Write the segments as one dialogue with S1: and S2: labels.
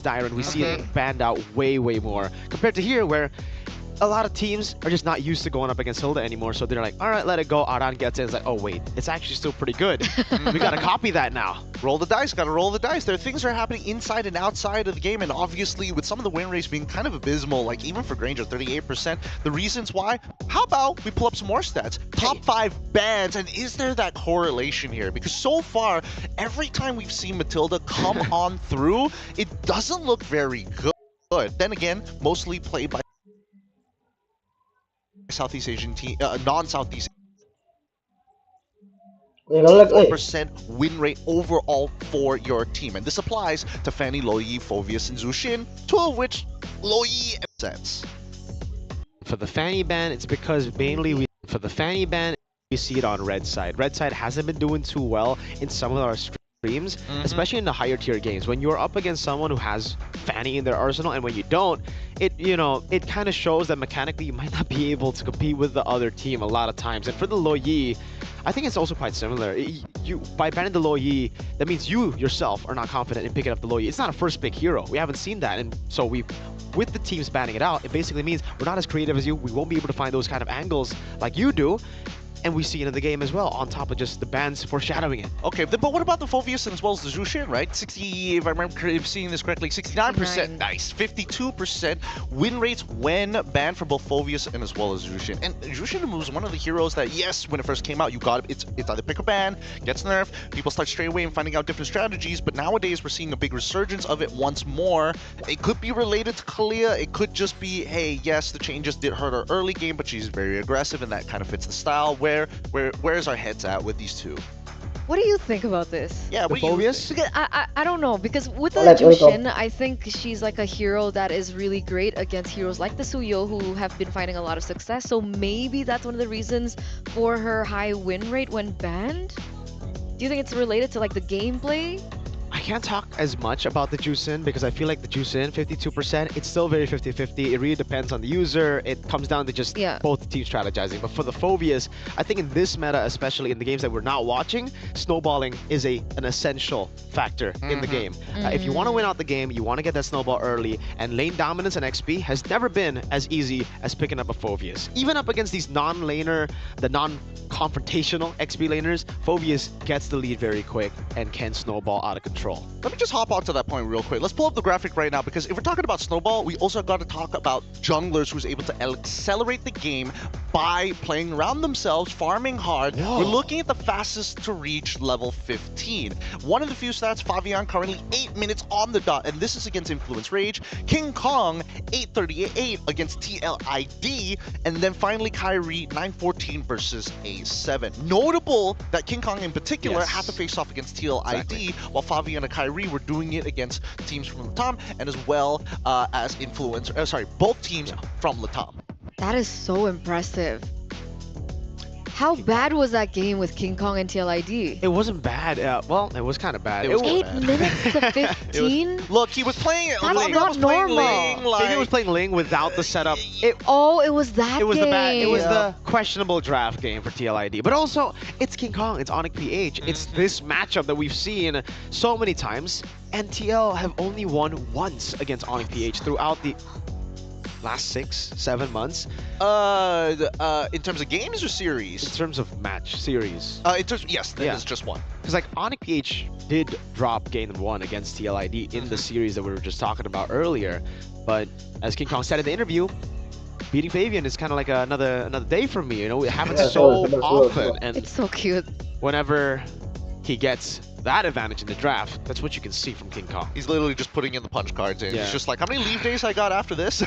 S1: Siren, we see it banned out way more compared to here, where a lot of teams are just not used to going up against Hilda anymore, so they're like, all right, let it go. Aran gets it. It's like, oh wait, it's actually still pretty good. We gotta copy that now.
S2: Roll the dice, gotta roll the dice. There are things that are happening inside and outside of the game, and obviously with some of the win rates being kind of abysmal, like even for Granger, 38%, the reasons why, how about we pull up some more stats? Top 5 bans, and is there that correlation here? Because so far, every time we've seen Matilda come on through, it doesn't look very good. Then again, mostly played by Southeast Asian team, non-Southeast percent win rate overall for your team, and this applies to Fanny, Loyi, Phoveus, and Zushin, 2 of which Loyi sense.
S1: For the Fanny ban, it's because mainly we see it on Red Side. Red Side hasn't been doing too well in some of our streams, especially in the higher tier games. When you're up against someone who has Fanny in their arsenal, and when you don't, it kind of shows that mechanically you might not be able to compete with the other team a lot of times. And for the Loyi, I think it's also quite similar. By banning the Loyi, that means you yourself are not confident in picking up the Loyi. It's not a first pick hero. We haven't seen that, and so with the teams banning it out, it basically means we're not as creative as you. We won't be able to find those kind of angles like you do. And we see it in the game as well, on top of just the bans foreshadowing it.
S2: Okay, but what about the Phoveus and as well as the Zushin, right? 60, if I remember seeing this correctly, 69%, nice. 52% win rates when banned for both Phoveus and as well as Zushin. And Zushin was one of the heroes that, yes, when it first came out, you got it. It's either pick or ban, gets nerfed, people start straight away and finding out different strategies, but nowadays we're seeing a big resurgence of it once more. It could be related to Kalia, it could just be, hey, yes, the changes did hurt her early game, but she's very aggressive and that kind of fits the style. Where's our heads at with these two?
S3: What do you think about this?
S2: Yeah, what do you think?
S3: Because I don't know, because with the Jushin, I think she's like a hero that is really great against heroes like the Suyo, who have been finding a lot of success, so maybe that's one of the reasons for her high win rate when banned? Do you think it's related to like the gameplay?
S1: I can't talk as much about the Juicin because I feel like the Juicin, 52%, it's still very 50-50. It really depends on the user. It comes down to just both teams strategizing. But for the Phoveus, I think in this meta, especially in the games that we're not watching, snowballing is an essential factor in the game. If you want to win out the game, you want to get that snowball early, and lane dominance and XP has never been as easy as picking up a Phoveus. Even up against these non-laner, the non-confrontational XP laners, Phoveus gets the lead very quick and can snowball out of control.
S2: Let me just hop onto that point real quick. Let's pull up the graphic right now, because if we're talking about snowball, we also got to talk about junglers who's able to accelerate the game by playing around themselves, farming hard. We're looking at the fastest to reach level 15. One of the few stats, Favian currently 8 minutes on the dot, and this is against Influence Rage. King Kong 8:38 against TLID, and then finally Kyrie 9:14 versus A7. Notable that King Kong in particular had to face off against TLID, while Favian and Kyrie were doing it against teams from Latam and as well as both teams from Latam.
S3: That is so impressive. How bad was that game with King Kong and TLID?
S1: It wasn't bad. Well, it was kind of bad.
S2: It was
S3: 8 minutes to 15?
S2: Look, he was playing it.
S3: That's not normal.
S1: Maybe he was playing Ling without the setup.
S3: It was that game.
S1: It was the questionable draft game for TLID. But also, it's King Kong. It's Onyx PH. It's this matchup that we've seen so many times. And TL have only won once against Onyx PH throughout the last 6-7 months.
S2: In terms of games or series?
S1: In terms of match series.
S2: Yes, that is just one.
S1: Because like Onyx PH did drop game 1 against TLID in the series that we were just talking about earlier. But as King Kong said in the interview, beating Fabian is kind of like another day for me. You know, it happens so often, and
S3: it's so cute.
S1: Whenever he gets that advantage in the draft, that's what you can see from King Kong.
S2: He's literally just putting in the punch cards in. He's just like, how many leave days I got after this?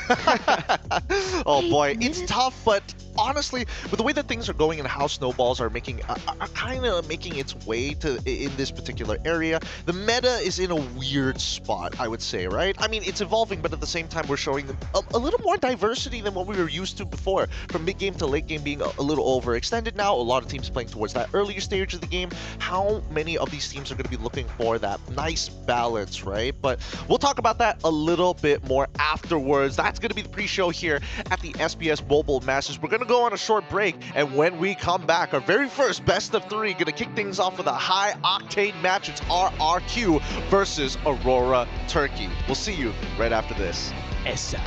S2: Oh boy, it's tough, but honestly, with the way that things are going and how snowballs are kind of making its way in this particular area, the meta is in a weird spot, I would say, right? I mean, it's evolving, but at the same time, we're showing them a little more diversity than what we were used to before. From mid game to late game being a little overextended now, a lot of teams playing towards that earlier stage of the game. How many of these teams teams are going to be looking for that nice balance, right? But we'll talk about that a little bit more afterwards. That's going to be the pre-show here at the SBS Mobile Masters. We're going to go on a short break, and when we come back, our very first best of 3, going to kick things off with a high-octane match. It's RRQ versus Aurora Turkey. We'll see you right after this.
S1: Essa.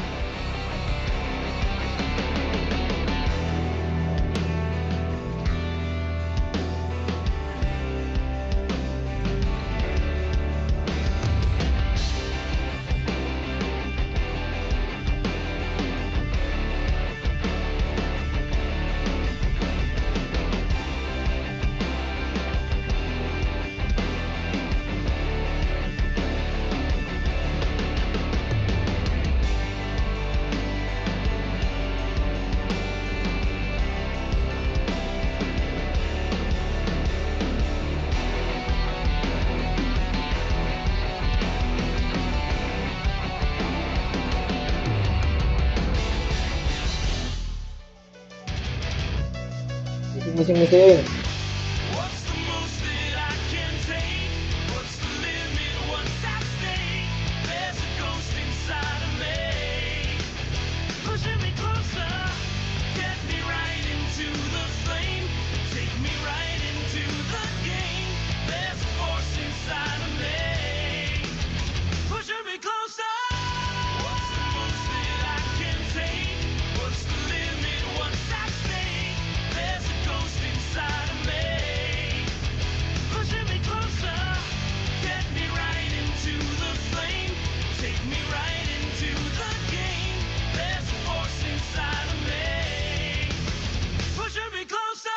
S4: Mising-mising.
S5: What's the most that I can take? What's the limit once I stay? There's a ghost inside of me, pushing me closer, get me right into the flame, take me right into the game. There's a force inside of me, pushing me closer. What's the most that I can take? What's the limit once I stay? There's a ghost inside of me, pushing me closer, get me right into the flame, take me right into the game. There's a force inside of me, pushing me closer.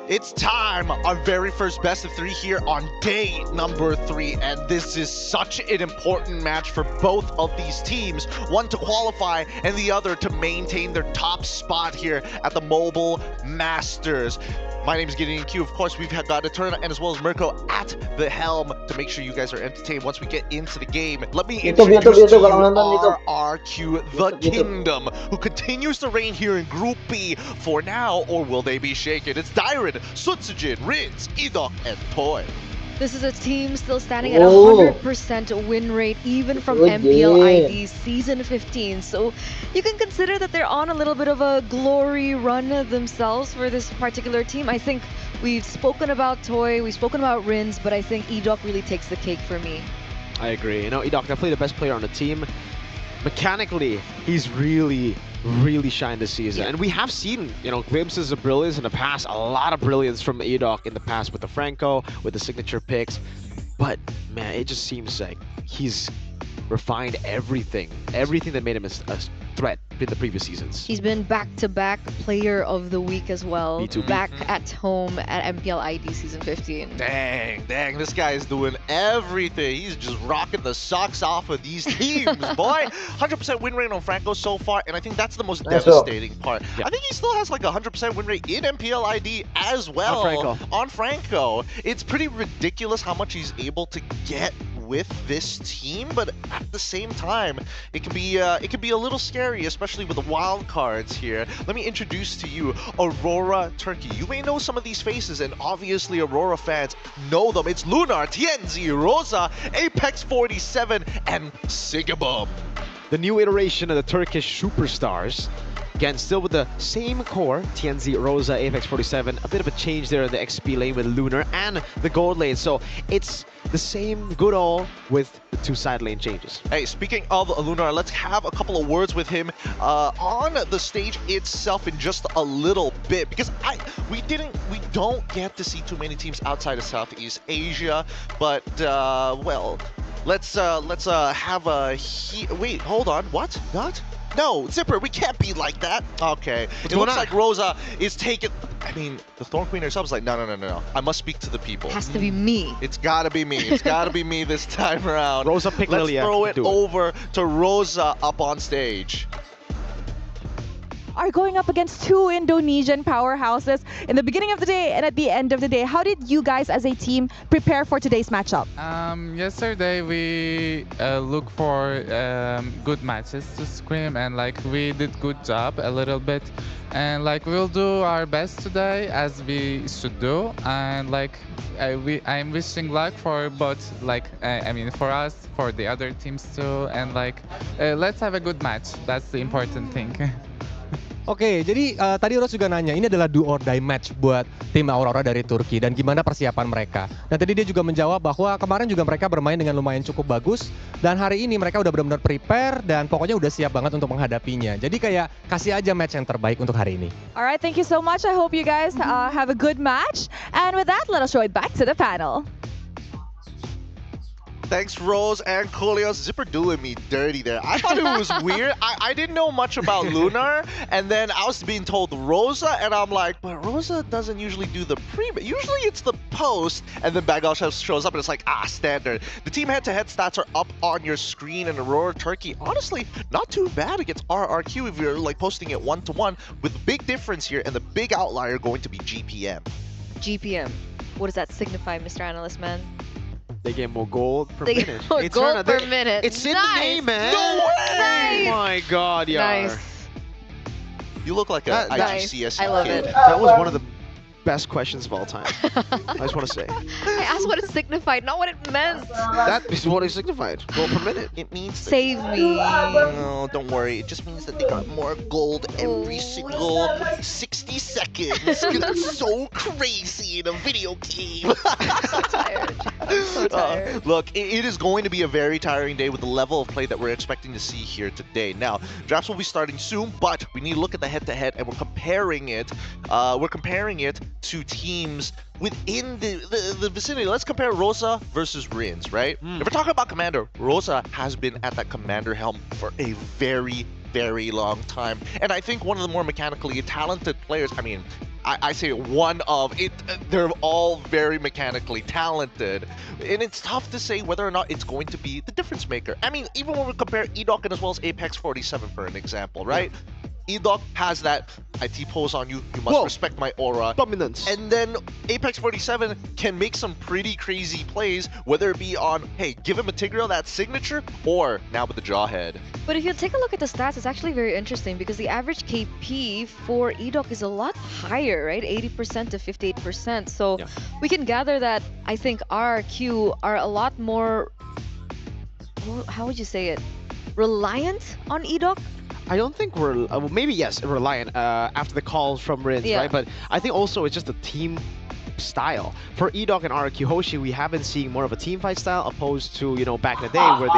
S2: It's time, our very first best of 3 here on day number 3, and this is such an important match for both of these teams, one to qualify and the other to maintain their top spot here at the Mobile Masters. My name is Gideon Q. Of course, we've got Eterna and as well as Mirko at the helm to make sure you guys are entertained once we get into the game. Let me introduce to you RRQ, the Kingdom, who continues to reign here in Group B for now, or will they be shaken? It's Dyron, Sutsujin, Rinz, Edok, and Toy.
S3: This is a team still standing at 100% win rate, even from MPLID Season 15. So you can consider that they're on a little bit of a glory run themselves for this particular team. I think we've spoken about Toy, we've spoken about Rinz, but I think Edok really takes the cake for me.
S1: I agree. You know, Edok, definitely the best player on the team. Mechanically, he's really shined this season. And we have seen, you know, glimpses of brilliance in the past, a lot of brilliance from Edok in the past with the Franco, with the signature picks. But, man, it just seems like he's refined everything that made him a threat in the previous seasons.
S3: He's been back-to-back player of the week as well.
S1: B2B.
S3: Back at home at MPLID Season 15.
S2: Dang, this guy is doing everything. He's just rocking the socks off of these teams, boy. 100% win rate on Franco so far, and I think that's the most devastating part.
S1: Yeah.
S2: I think he still has like a 100% win rate in MPLID as well. On Franco. It's pretty ridiculous how much he's able to get with this team, but at the same time, it can be a little scary, especially with the wild cards here. Let me introduce to you Aurora Turkey. You may know some of these faces, and obviously Aurora fans know them. It's Lunar, TNZ, Rosa, Apex 47, and Sigabum.
S1: The new iteration of the Turkish superstars. Again, still with the same core, TNZ, Rosa, Apex 47, a bit of a change there in the XP lane with Lunar and the gold lane. So it's the same good all with the 2 side lane changes.
S2: Hey, speaking of Lunar, let's have a couple of words with him on the stage itself in just a little bit, because we don't get to see too many teams outside of Southeast Asia, but well, let's have a wait, hold on, what? Not? No, Zipper, we can't be like that. Okay, it looks like Rosa is taking... I mean, the Thorn Queen herself is like, no. I must speak to the people.
S3: Has to be me.
S2: It's gotta be me. It's gotta be me this time around.
S1: Rosa pick
S2: Let's
S1: Lilia.
S2: throw it over to Rosa up on stage.
S4: are going up against two Indonesian powerhouses in the beginning of the day and at the end of the day. How did you guys as a team prepare for today's matchup?
S6: Yesterday we look for good matches to scrim, and like we did good job a little bit, and like we'll do our best today as we should do, and like I'm wishing luck for both, like I mean for us, for the other teams too, and like let's have a good match. That's the important thing.
S7: Oke, jadi tadi Rose juga nanya, ini adalah do or die match buat tim Aurora dari Turki dan gimana persiapan mereka. Dan tadi dia juga menjawab bahwa kemarin juga mereka bermain dengan lumayan cukup bagus dan hari ini mereka udah benar-benar prepare dan pokoknya udah siap banget untuk menghadapinya. Jadi kayak kasih aja match yang terbaik untuk hari ini.
S4: Alright, thank you so much. I hope you guys have a good match. And with that, let us throw it back to the panel.
S2: Thanks, Rose and Coolios. Zipper doing me dirty there. I thought it was weird. I didn't know much about Lunar, and then I was being told Rosa, and I'm like, but Rosa doesn't usually do the pre. Usually it's the post, and then Bagosh shows up, and it's like, standard. The team head-to-head stats are up on your screen, and Aurora Turkey, honestly, not too bad against RRQ if you're like posting it 1-to-1, with the big difference here, and the big outlier going to be GPM.
S3: GPM. What does that signify, Mr. Analyst Man?
S1: They get more gold per
S3: They
S1: minute.
S3: get more
S1: It's
S3: gold
S1: her-
S3: per
S1: they-
S3: minute.
S1: It's in the name, man.
S2: No way!
S1: Oh my god, yeah.
S3: Nice.
S2: You look like a
S1: That-
S2: IGCSE
S3: I love
S2: kid.
S3: it.
S1: That was one of the best questions of all time. I just want to say.
S3: I asked what it signified, not what it meant.
S1: That is what it signified. Gold per minute.
S2: It means that
S3: Save me.
S2: no, don't worry. It just means that they got more gold every single 60 seconds. 'Cause it's so crazy in a video game.
S3: So tired. I'm so tired.
S2: Look, it is going to be a very tiring day with the level of play that we're expecting to see here today. Now, drafts will be starting soon, but we need to look at the head-to-head, and we're comparing it. To teams within the vicinity. Let's compare Rosa versus Rins, right? If we're talking about Commander, Rosa has been at that Commander helm for a very, very long time. And I think one of the more mechanically talented players, I mean, I say one of it, they're all very mechanically talented. And it's tough to say whether or not it's going to be the difference maker. I mean, even when we compare Edok and as well as Apex 47 for an example, right? Edok has that, I T-pose on you, you must respect my aura.
S1: Dominance.
S2: And then Apex 47 can make some pretty crazy plays, whether it be on, hey, give him a Tigreal, that signature, or now with the Jawhead.
S3: But if you take a look at the stats, it's actually very interesting because the average KP for Edok is a lot higher, right? 80% to 58%. So
S1: Yeah.
S3: we can gather that I think RRQ are a lot more, how would you say it? Reliant on Edok?
S1: I don't think we're maybe yes reliant after the calls from Rins,
S3: Yeah.
S1: right? But I think also it's just the team style. For Edok and RQ Hoshi, we have been seeing more of a team fight style opposed to, you know, back in the day where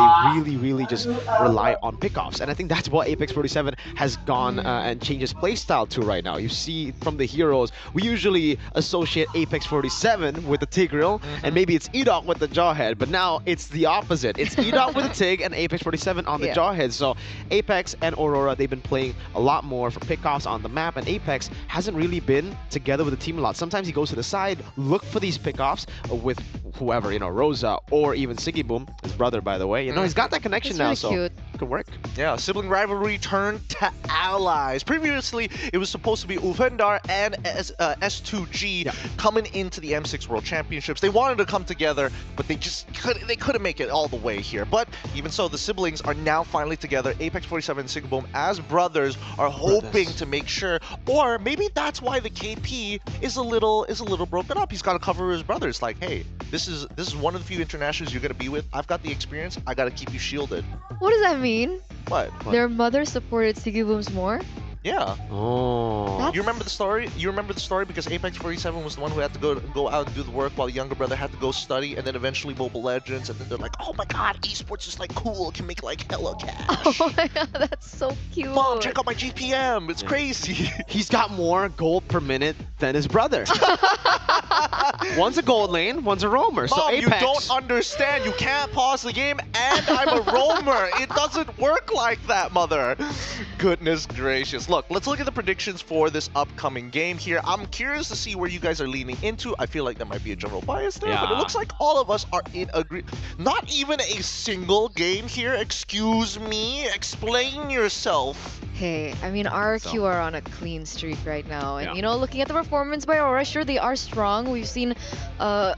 S1: they really just rely on pickoffs. And I think that's what Apex 47 has gone and changed its play style to right now. You see from the heroes, we usually associate Apex 47 with the Tigreal, and maybe it's Edok with the Jawhead, but now it's the opposite. It's Edok with the Tig and Apex 47 on the
S3: Yeah.
S1: Jawhead. So Apex and Aurora, they've been playing a lot more for pickoffs on the map, and Apex hasn't really been together with the team a lot. Sometimes he goes to the side, look for these pickoffs with whoever, you know, Rosa or even Siggy Boom, his brother, by the way. You know, he's got that connection
S3: It's
S1: now,
S3: really
S1: so
S3: cute.
S1: it could work.
S2: Yeah, sibling rivalry turned to allies. Previously, it was supposed to be Ufendar and S2G coming into the M6 World Championships. They wanted to come together, but they just couldn't make it all the way here. But even so, the siblings are now finally together. Apex 47 and Sigboom as brothers are hoping to make sure, or maybe that's why the KP is a little broken up. He's got to cover his brothers. Like, hey, this is one of the few internationals you're gonna be with. I've got the experience. I got to keep you shielded.
S3: What does that mean?
S2: What?
S3: Their mother supported Siggy Booms more?
S2: Yeah.
S1: Oh.
S3: That's-
S2: You remember the story? You remember the story because Apex 47 was the one who had to go out and do the work while the younger brother had to go study, and then eventually Mobile Legends, and then they're like, oh my god, esports is like cool, it can make like hella cash.
S3: Oh my god, that's so cute.
S2: Mom, check out my GPM, it's crazy.
S1: He's got more gold per minute than his brother. One's a gold lane, one's a roamer. So
S2: Mom,
S1: Apex.
S2: you don't understand. You can't pause the game, and I'm a roamer. It doesn't work like that, mother. Goodness gracious. Look, let's look at the predictions for this upcoming game here. I'm curious to see where you guys are leaning into. I feel like there might be a general bias there, but it
S1: Yeah.
S2: looks like all of us are in agree. Not even a single game here. Excuse me. Explain yourself.
S3: Hey, I mean, RRQ are on a clean streak right now. And,
S1: Yeah.
S3: you know, looking at the performance by Aurora, sure, they are strong. We've seen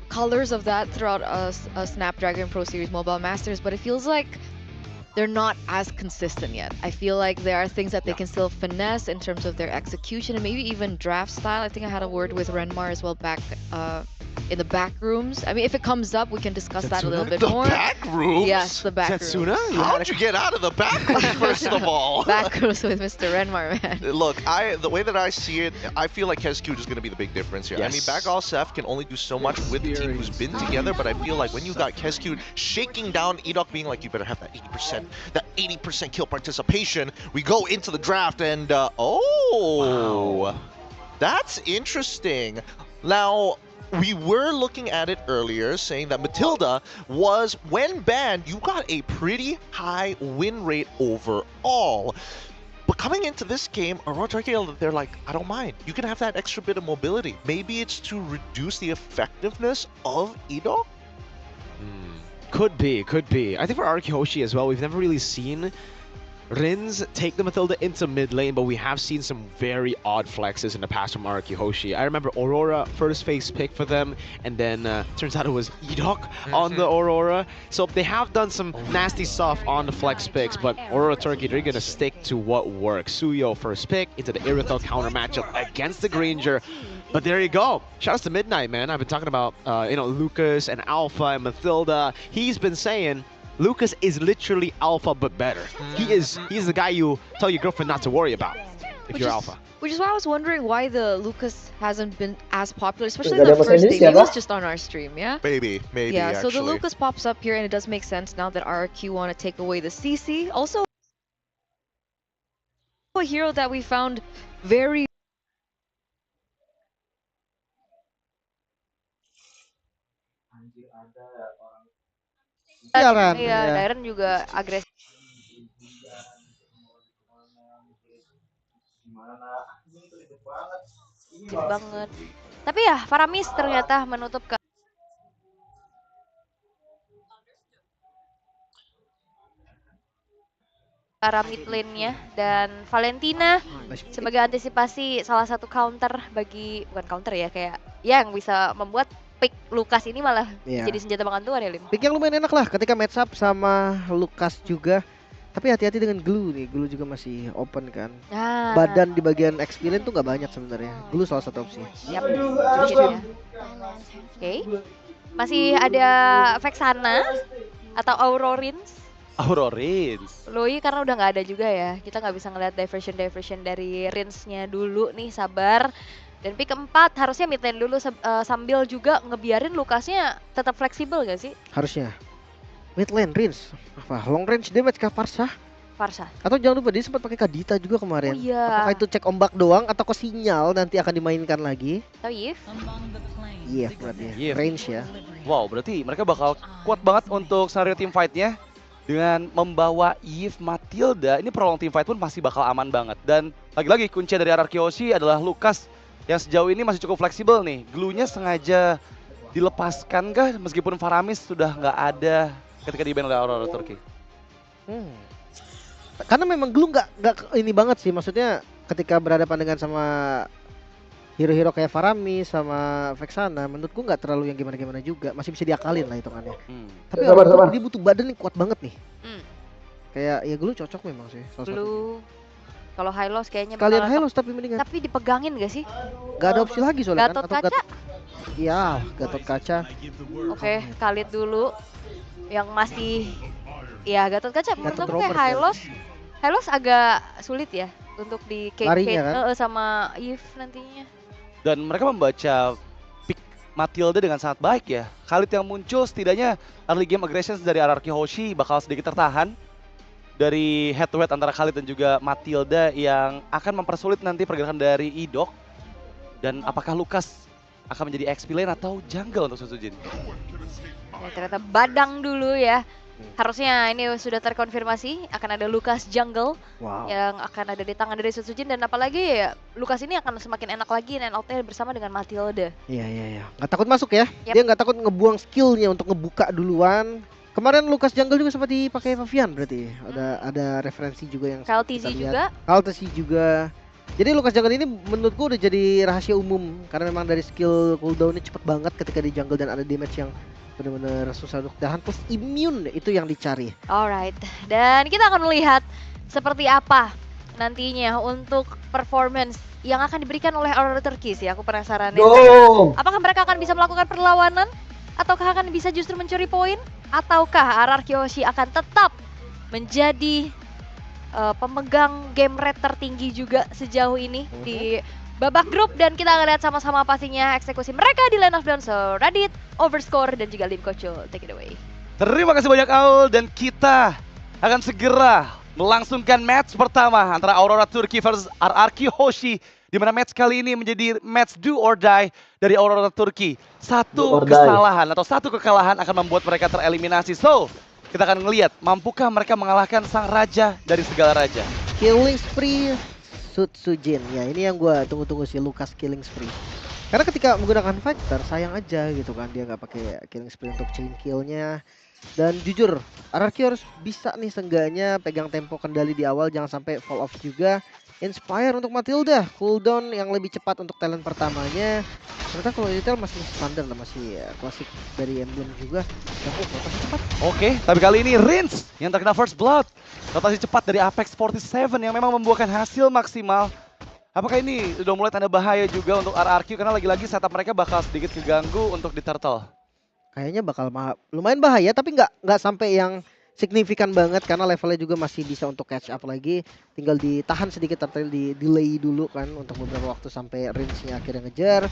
S3: colors of that throughout Snapdragon Pro Series Mobile Masters, but it feels like they're not as consistent yet. I feel like there are things that they can still finesse in terms of their execution and maybe even draft style. I think I had a word with Renmar as well back in the back rooms. I mean, if it comes up, we can discuss that a little bit
S2: The
S3: more.
S2: back rooms?
S3: Yes, the back
S1: Setsuna?
S3: rooms.
S1: You had
S2: How'd you get out of the back room, first of all?
S3: Back rooms with Mr. Renmar, man.
S2: Look, the way that I see it, I feel like KESQ is going to be the big difference here. I mean,
S1: Yes.
S2: back all Seth can only do so much with the team who's been together, but I feel like when you got KESQ shaking down Edok being like, you better have that 80% kill participation, we go into the draft and,
S1: Wow.
S2: That's interesting. Now, we were looking at it earlier, saying that Matilda was, when banned, you got a pretty high win rate overall. But coming into this game, Aurora, they're like, I don't mind. You can have that extra bit of mobility. Maybe it's to reduce the effectiveness of Edok?
S1: Could be, could be. I think for Arkihoshi as well, we've never really seen Rins take the Matilda into mid lane, but we have seen some very odd flexes in the past from Arkihoshi. I remember Aurora first phase pick for them, and then turns out it was Edok on the Aurora. So they have done some nasty stuff on the flex picks, but Aurora Turkey, they're gonna stick to what works. Suyo first pick into the Irithel counter matchup against the Granger. But there you go. Shout out to Midnight, man. I've been talking about Lucas and Alpha and Matilda. He's been saying Lucas is literally Alpha but better. He's the guy you tell your girlfriend not to worry about if you're Alpha.
S3: Which is why I was wondering why the Lucas hasn't been as popular, especially
S8: Nggak
S3: in
S8: ada
S3: the
S8: bahasa
S3: first day.
S8: Indonesia,
S3: Maybe it's
S8: Pak?
S3: just on our stream, yeah?
S2: Maybe,
S3: Yeah, so the
S2: actually.
S3: Lucas pops up here and it does make sense now that RRQ want to take away the CC. Also, a hero that we found very
S8: Jalan,
S9: Iya,
S8: ya.
S9: Dairen juga agresif banget. Tapi ya, Faramis ternyata menutup ke arah mid lane-nya, dan Valentina sebagai antisipasi salah satu counter bagi, bukan counter ya, kayak yang bisa membuat pick Lukas ini malah
S8: Iya.
S9: jadi senjata pengantuan ya, Lim.
S8: Pick yang lumayan enak lah ketika match up sama Lukas juga. Tapi hati-hati dengan Glue nih, Glue juga masih open kan.
S9: Nah,
S8: Badan di bagian XP lane tuh nggak banyak sebenarnya. Glue salah satu opsi.
S9: Yap, mungkin ya. Oke. Masih ada Vexana atau Aurorins.
S1: Aurorins.
S9: Loi karena udah nggak ada juga ya. Kita nggak bisa ngeliat diversion dari Rinsnya dulu nih, sabar. Dan pick keempat harusnya mid lane dulu sambil juga ngebiarin Lukasnya tetap fleksibel gak sih?
S8: Harusnya. Mid lane range. Apa? Long range damage kah Farsa?
S9: Farsa.
S8: Atau jangan lupa dia sempat pakai Kadita juga kemarin.
S9: Oh iya.
S8: Apakah itu cek ombak doang atau ke sinyal nanti akan dimainkan lagi?
S9: Atau Yves?
S8: Iya berarti.
S10: Iya.
S8: Range ya.
S10: Wow, berarti mereka bakal kuat banget untuk scenario team fight-nya. Dengan membawa Eve, Matilda, ini prolong team fight pun masih bakal aman banget. Dan lagi-lagi kunci dari RRQ adalah Lucas yang sejauh ini masih cukup fleksibel nih. Glue-nya sengaja dilepaskan kah meskipun Faramis sudah nggak ada ketika di-ban oleh Aurora Turki?
S8: Karena memang Glue nggak ini banget sih, maksudnya ketika berhadapan dengan sama hero-hero kayak Faramis sama Vexana, menurutku nggak terlalu yang gimana-gimana juga, masih bisa diakalin lah hitungannya. Tapi
S11: Sabar.
S8: dia butuh badan yang kuat banget nih.
S9: Hmm.
S8: Kayak ya Glue cocok memang sih. salah satunya.
S9: Blue. Kalau high loss kayaknya
S8: Kalian
S9: bakal-
S8: high loss tapi mendingan
S9: Tapi dipegangin gak sih?
S8: nggak ada opsi lagi soalnya
S9: Gatot
S8: kan.
S9: kaca?
S8: Iya, Gatot kaca.
S9: Oke, Khalid dulu. Yang masih... Ya, Gatot kaca menurut
S8: Gatot
S9: aku kayak
S8: Robert
S9: high
S8: ya.
S9: loss. High loss agak sulit ya untuk di
S8: Larinya kan?
S9: sama Yves nantinya.
S10: Dan mereka membaca pick Matilda dengan sangat baik ya. Khalid yang muncul setidaknya early game aggressions dari RRQ Hoshi bakal sedikit tertahan dari head to head antara Khalid dan juga Matilda yang akan mempersulit nanti pergerakan dari Edok. Dan apakah Lucas akan menjadi XP lane atau jungle untuk Sujin.
S9: Ya, ternyata Badang dulu ya. Harusnya ini sudah terkonfirmasi akan ada Lucas Jungle yang akan ada di tangan dari Sujin, dan apalagi ya, Lucas ini akan semakin enak lagi main out bersama dengan Matilda.
S8: Iya. Nggak takut masuk ya.
S9: Yep.
S8: Dia nggak takut ngebuang skillnya untuk ngebuka duluan. Kemarin Lucas Jungle juga sempat dipakai Vivian berarti. Ada referensi juga yang
S9: Kaltizi juga.
S8: Kaltizi juga. Jadi Lucas Jungle ini menurutku udah jadi rahasia umum karena memang dari skill cooldownnya cepet banget ketika di jungle dan ada damage yang benar-benar susah untuk tahan, plus immune itu yang dicari.
S9: Alright, dan kita akan melihat seperti apa nantinya untuk performance yang akan diberikan oleh Aurora Turkey sih. Aku penasaran ya. Apakah mereka akan bisa melakukan perlawanan, ataukah akan bisa justru mencuri poin, ataukah RR Kyoshi akan tetap menjadi pemegang game rate tertinggi juga sejauh ini di babak grup, dan kita akan lihat sama-sama pastinya eksekusi mereka di Lane of Dawn. So Radit, Overscore, dan juga Lim Kocho, take it away.
S10: Terima kasih banyak Aul, dan kita akan segera melangsungkan match pertama antara Aurora Turkey versus RR Kyoshi, di mana match kali ini menjadi match do or die dari Aurora Turkey. Satu kesalahan atau satu kekalahan akan membuat mereka tereliminasi. So, kita akan ngelihat mampukah mereka mengalahkan sang raja dari segala raja.
S8: Killing spree Sujin, ya ini yang gue tunggu-tunggu sih, Lucas killing spree. Karena ketika menggunakan fighter sayang aja gitu kan, dia nggak pakai killing spree untuk chain killnya. Dan jujur, RRQ harus bisa nih seenggaknya pegang tempo kendali di awal, jangan sampai fall off juga. Inspire untuk Matilda, cooldown yang lebih cepat untuk talent pertamanya. Ternyata kalau detail masih standar lah, masih klasik dari emblem juga. Dan rotasi cepat.
S10: Oke, tapi kali ini Rins yang terkena first blood. Rotasi cepat dari Apex 47 yang memang membuahkan hasil maksimal. Apakah ini udah mulai tanda bahaya juga untuk RRQ, karena lagi-lagi setup mereka bakal sedikit keganggu untuk di turtle?
S8: Kayaknya bakal lumayan bahaya, tapi nggak sampai yang signifikan banget karena levelnya juga masih bisa untuk catch up lagi. Tinggal ditahan sedikit turtle, di delay dulu kan untuk beberapa waktu sampai Rins-nya akhirnya ngejar.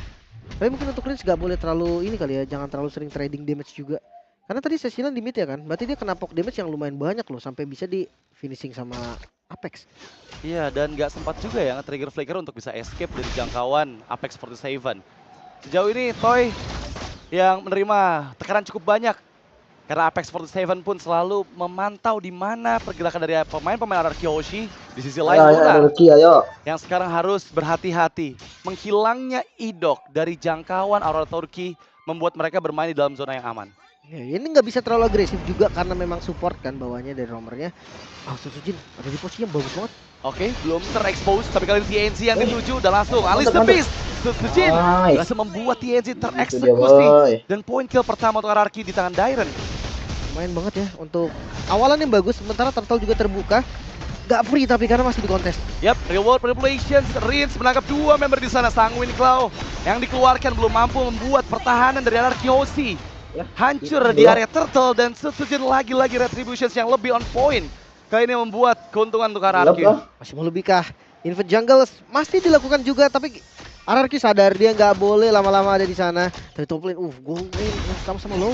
S8: Tapi mungkin untuk Rins nggak boleh terlalu ini kali ya, jangan terlalu sering trading damage juga. Karena tadi Cecilia limit ya kan, berarti dia kena poke damage yang lumayan banyak loh sampai bisa di finishing sama Apex.
S10: Iya, dan nggak sempat juga ya nge-trigger flicker untuk bisa escape dari jangkauan Apex 47. Sejauh ini Toy yang menerima tekanan cukup banyak, karena Apex 47 pun selalu memantau di mana pergerakan dari pemain-pemain RR Kyoshi. Di sisi lain yang sekarang harus berhati-hati. Menghilangnya idok dari jangkauan Aurora Turkey membuat mereka bermain di dalam zona yang aman.
S8: Ya, ini nggak bisa terlalu agresif juga karena memang support kan bawahnya dari roamernya. Sujin ada di posisi yang bagus banget.
S10: Oke, belum terekspos, tapi kali ini TNC yang dituju dan langsung Alice the Beast. Sujin berhasil membuat TNC tereksekusi, dan poin kill pertama untuk RRQ di tangan Dairen.
S8: Lumayan banget ya untuk awalan yang bagus, sementara turtle juga terbuka. Gak free tapi karena masih di kontes.
S10: Yap, reward manipulations. Rins menangkap dua member di sana. Sanguine Claw yang dikeluarkan belum mampu membuat pertahanan dari RR Kyoshi hancur di area turtle, dan Sujin lagi-lagi retributions yang lebih on point. Kali ini membuat keuntungan untuk RRQ.
S8: Masih mau lebihkah? Invade jungle masih dilakukan juga, tapi RRQ sadar dia nggak boleh lama-lama ada di sana. Dari top lane, gold lane sama-sama low.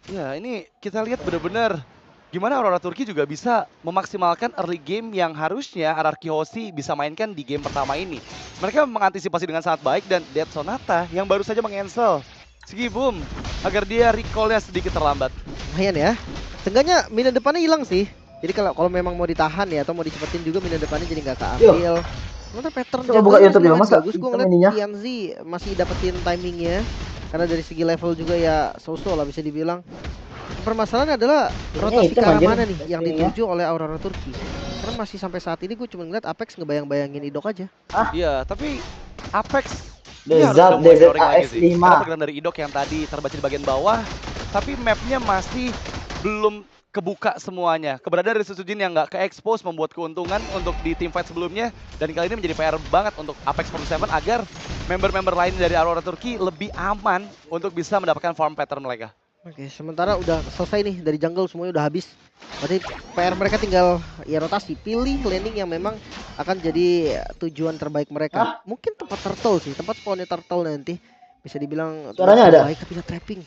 S10: Ya, ini kita lihat benar-benar gimana Aurora Turkey juga bisa memaksimalkan early game yang harusnya RRQ Hoshi bisa mainkan di game pertama ini. Mereka mengantisipasi dengan sangat baik, dan Dead Sonata yang baru saja meng-cancel Sigi Boom agar dia recall-nya sedikit terlambat.
S8: Lumayan ya. Seenggaknya minion depannya hilang sih. Jadi kalau memang mau ditahan ya atau mau dicepetin juga minion depannya jadi nggak keambil. Sementara pattern
S11: buka YouTube ya, Mas.
S8: bagus. Gue ngeliat TNZ masih dapetin timingnya. Karena dari segi level juga ya so-so lah bisa dibilang. Permasalahannya adalah rotasi ke arah mana nih yang dituju oleh Aurora Turkey. Karena masih sampai saat ini gue cuma ngeliat Apex ngebayang-bayangin idok aja.
S10: Iya, tapi Apex
S11: Desert AS5.
S10: Karena pergerakan dari idok yang tadi terbaca di bagian bawah, tapi mapnya masih belum kebuka semuanya. Keberadaan dari Sujin yang nggak ke-expose membuat keuntungan untuk di team fight sebelumnya, dan kali ini menjadi PR banget untuk Apex 47 agar member-member lain dari Aurora Turkey lebih aman untuk bisa mendapatkan farm pattern mereka.
S8: Oke, sementara udah selesai nih dari jungle, semuanya udah habis. Berarti PR mereka tinggal ya rotasi, pilih landing yang memang akan jadi tujuan terbaik mereka. Mungkin tempat turtle sih, tempat spawnnya turtle nanti bisa dibilang
S11: suaranya ada
S8: baik tapi trapping.